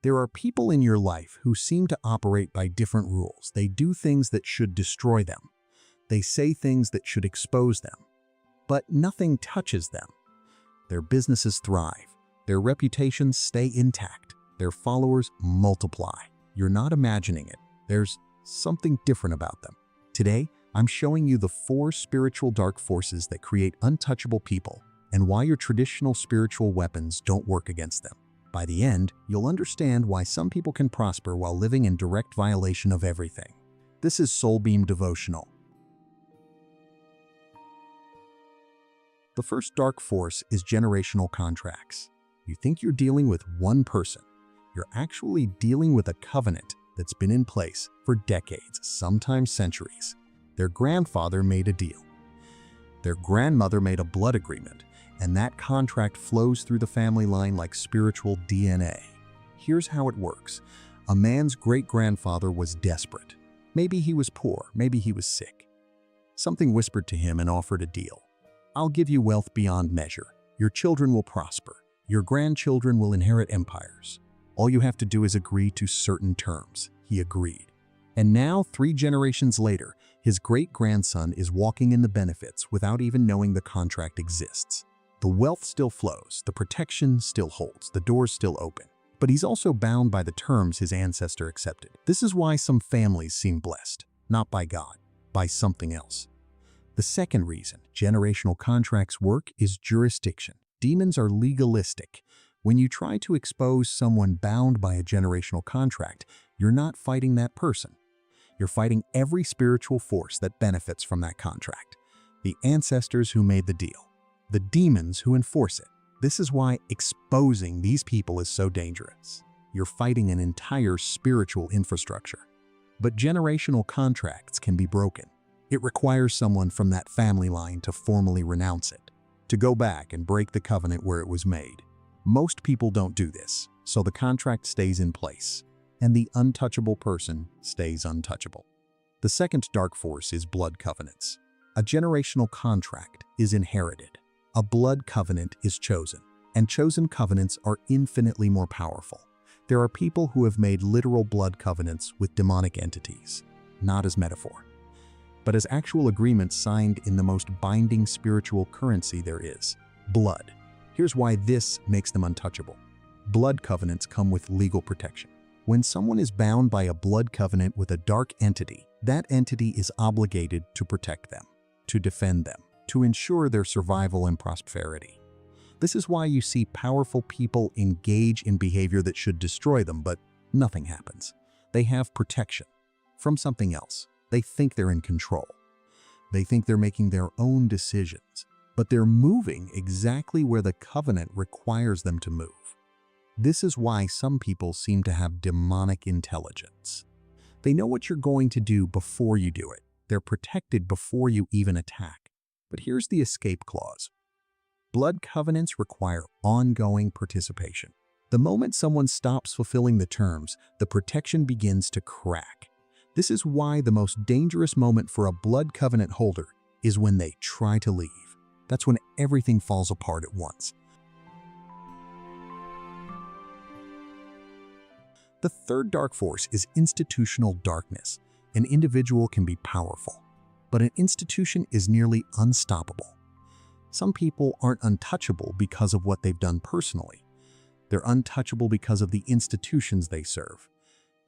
There are people in your life who seem to operate by different rules. They do things that should destroy them. They say things that should expose them. But nothing touches them. Their businesses thrive. Their reputations stay intact. Their followers multiply. You're not imagining it. There's something different about them. Today, I'm showing you the 4 spiritual dark forces that create untouchable people and why your traditional spiritual weapons don't work against them. By the end, you'll understand why some people can prosper while living in direct violation of everything. This is Soulbeam Devotional. The first dark force is generational contracts. You think you're dealing with one person. You're actually dealing with a covenant that's been in place for decades, sometimes centuries. Their grandfather made a deal. Their grandmother made a blood agreement, and that contract flows through the family line like spiritual DNA. Here's how it works. A man's great-grandfather was desperate. Maybe he was poor, maybe he was sick. Something whispered to him and offered a deal. I'll give you wealth beyond measure. Your children will prosper. Your grandchildren will inherit empires. All you have to do is agree to certain terms. He agreed. And now, 3 generations later, his great-grandson is walking in the benefits without even knowing the contract exists. The wealth still flows, the protection still holds, the doors still open. But he's also bound by the terms his ancestor accepted. This is why some families seem blessed, not by God, by something else. The second reason generational contracts work is jurisdiction. Demons are legalistic. When you try to expose someone bound by a generational contract, you're not fighting that person. You're fighting every spiritual force that benefits from that contract. The ancestors who made the deal. The demons who enforce it. This is why exposing these people is so dangerous. You're fighting an entire spiritual infrastructure. But generational contracts can be broken. It requires someone from that family line to formally renounce it, to go back and break the covenant where it was made. Most people don't do this, so the contract stays in place, and the untouchable person stays untouchable. The second dark force is blood covenants. A generational contract is inherited. A blood covenant is chosen, and chosen covenants are infinitely more powerful. There are people who have made literal blood covenants with demonic entities, not as metaphor, but as actual agreements signed in the most binding spiritual currency there is, blood. Here's why this makes them untouchable. Blood covenants come with legal protection. When someone is bound by a blood covenant with a dark entity, that entity is obligated to protect them, to defend them, to ensure their survival and prosperity. This is why you see powerful people engage in behavior that should destroy them, but nothing happens. They have protection from something else. They think they're in control. They think they're making their own decisions, but they're moving exactly where the covenant requires them to move. This is why some people seem to have demonic intelligence. They know what you're going to do before you do it. They're protected before you even attack. But here's the escape clause. Blood covenants require ongoing participation. The moment someone stops fulfilling the terms, the protection begins to crack. This is why the most dangerous moment for a blood covenant holder is when they try to leave. That's when everything falls apart at once. The third dark force is institutional darkness. An individual can be powerful, but an institution is nearly unstoppable. Some people aren't untouchable because of what they've done personally. They're untouchable because of the institutions they serve.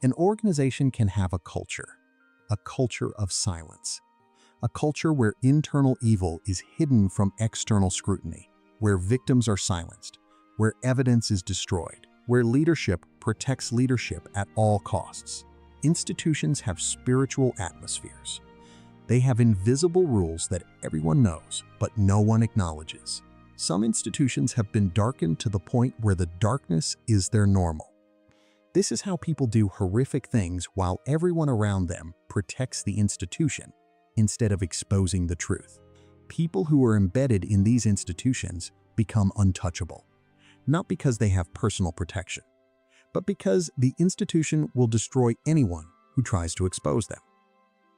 An organization can have a culture of silence, a culture where internal evil is hidden from external scrutiny, where victims are silenced, where evidence is destroyed, where leadership protects leadership at all costs. Institutions have spiritual atmospheres. They have invisible rules that everyone knows, but no one acknowledges. Some institutions have been darkened to the point where the darkness is their normal. This is how people do horrific things while everyone around them protects the institution instead of exposing the truth. People who are embedded in these institutions become untouchable, not because they have personal protection, but because the institution will destroy anyone who tries to expose them.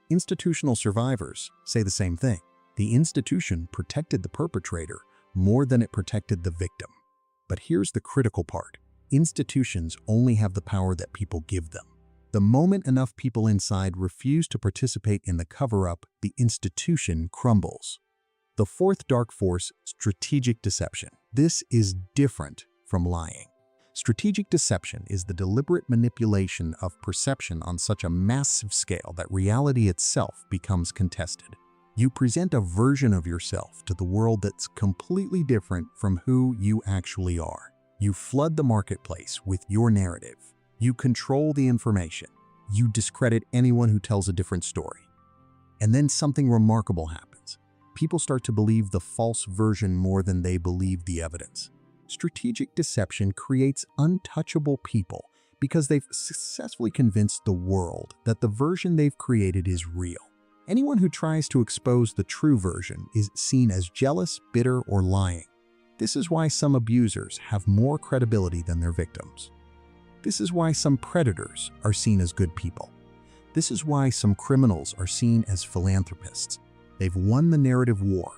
Institutional survivors say the same thing. The institution protected the perpetrator more than it protected the victim. But here's the critical part. Institutions only have the power that people give them. The moment enough people inside refuse to participate in the cover-up, the institution crumbles. The fourth dark force, strategic deception. This is different from lying. Strategic deception is the deliberate manipulation of perception on such a massive scale that reality itself becomes contested. You present a version of yourself to the world that's completely different from who you actually are. You flood the marketplace with your narrative. You control the information. You discredit anyone who tells a different story. And then something remarkable happens. People start to believe the false version more than they believe the evidence. Strategic deception creates untouchable people because they've successfully convinced the world that the version they've created is real. Anyone who tries to expose the true version is seen as jealous, bitter, or lying. This is why some abusers have more credibility than their victims. This is why some predators are seen as good people. This is why some criminals are seen as philanthropists. They've won the narrative war,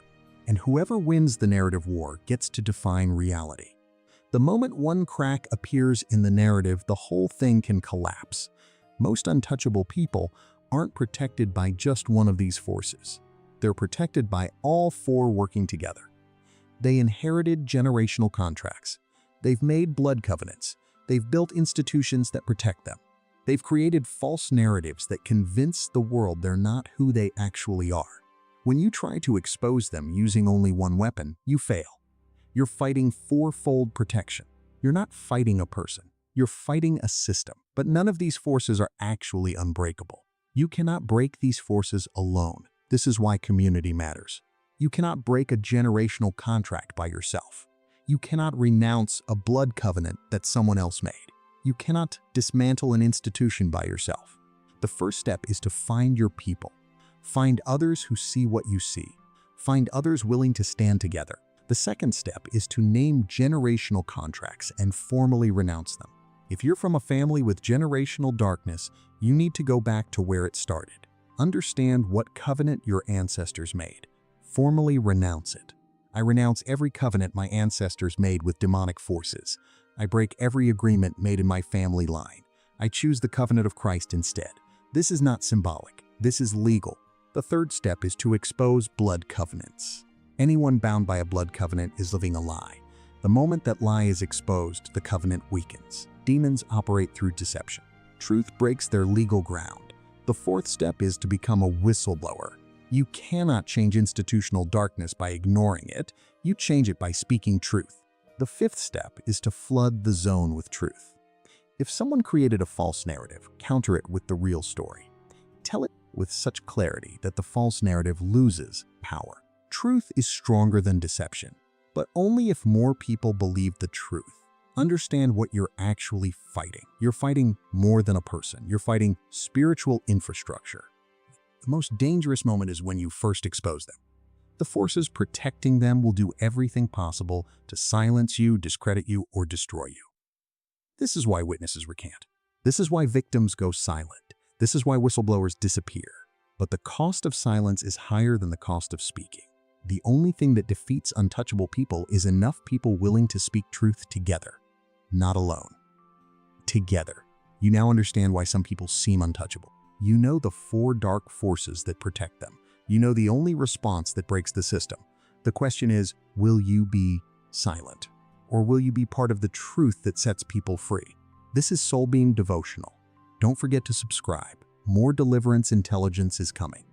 and whoever wins the narrative war gets to define reality. The moment one crack appears in the narrative, the whole thing can collapse. Most untouchable people aren't protected by just one of these forces. They're protected by all four working together. They inherited generational contracts. They've made blood covenants. They've built institutions that protect them. They've created false narratives that convince the world they're not who they actually are. When you try to expose them using only one weapon, you fail. You're fighting fourfold protection. You're not fighting a person. You're fighting a system. But none of these forces are actually unbreakable. You cannot break these forces alone. This is why community matters. You cannot break a generational contract by yourself. You cannot renounce a blood covenant that someone else made. You cannot dismantle an institution by yourself. The first step is to find your people. Find others who see what you see. Find others willing to stand together. The second step is to name generational contracts and formally renounce them. If you're from a family with generational darkness, you need to go back to where it started. Understand what covenant your ancestors made. Formally renounce it. I renounce every covenant my ancestors made with demonic forces. I break every agreement made in my family line. I choose the covenant of Christ instead. This is not symbolic. This is legal. The third step is to expose blood covenants. Anyone bound by a blood covenant is living a lie. The moment that lie is exposed, the covenant weakens. Demons operate through deception. Truth breaks their legal ground. The fourth step is to become a whistleblower. You cannot change institutional darkness by ignoring it. You change it by speaking truth. The fifth step is to flood the zone with truth. If someone created a false narrative, counter it with the real story. Tell it with such clarity that the false narrative loses power. Truth is stronger than deception, but only if more people believe the truth. Understand what you're actually fighting. You're fighting more than a person. You're fighting spiritual infrastructure. The most dangerous moment is when you first expose them. The forces protecting them will do everything possible to silence you, discredit you, or destroy you. This is why witnesses recant. This is why victims go silent. This is why whistleblowers disappear. But the cost of silence is higher than the cost of speaking. The only thing that defeats untouchable people is enough people willing to speak truth together, not alone. Together. You now understand why some people seem untouchable. You know the four dark forces that protect them. You know the only response that breaks the system. The question is, will you be silent? Or will you be part of the truth that sets people free? This is Soul Beam Devotional. Don't forget to subscribe. More deliverance intelligence is coming.